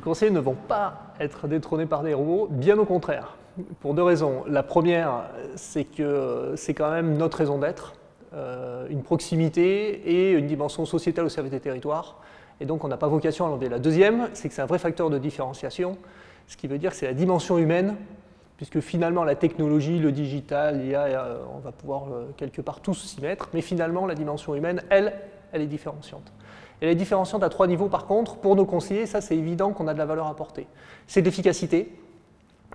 conseillers ne vont pas être détrônés par des robots, bien au contraire. Pour deux raisons. La première, c'est que c'est quand même notre raison d'être, une proximité et une dimension sociétale au service des territoires. Et donc on n'a pas vocation à l'enlever. La deuxième, c'est que c'est un vrai facteur de différenciation, ce qui veut dire que c'est la dimension humaine, puisque finalement la technologie, le digital, l'IA, on va pouvoir quelque part tous s'y mettre, mais finalement la dimension humaine, elle est différenciante. Elle est différenciante à 3 niveaux par contre. Pour nos conseillers, ça c'est évident qu'on a de la valeur apportée. C'est de l'efficacité,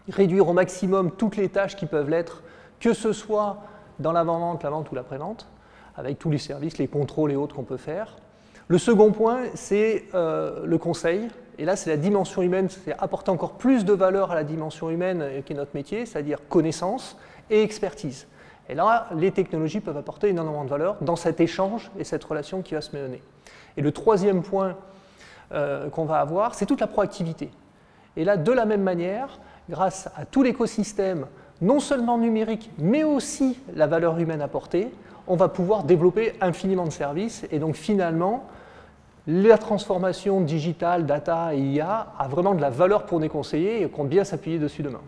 réduire au maximum toutes les tâches qui peuvent l'être, que ce soit dans l'avant-vente, la vente ou l'après-vente, avec tous les services, les contrôles et autres qu'on peut faire. Le second point, c'est le conseil. Et là, c'est la dimension humaine, c'est apporter encore plus de valeur à la dimension humaine qui est notre métier, c'est-à-dire connaissance et expertise. Et là, les technologies peuvent apporter énormément de valeur dans cet échange et cette relation qui va se mener. Et le troisième point qu'on va avoir, c'est toute la proactivité. Et là, de la même manière, grâce à tout l'écosystème, non seulement numérique, mais aussi la valeur humaine apportée, on va pouvoir développer infiniment de services. Et donc finalement, la transformation digitale, data et IA a vraiment de la valeur pour nos conseillers et compte bien s'appuyer dessus demain.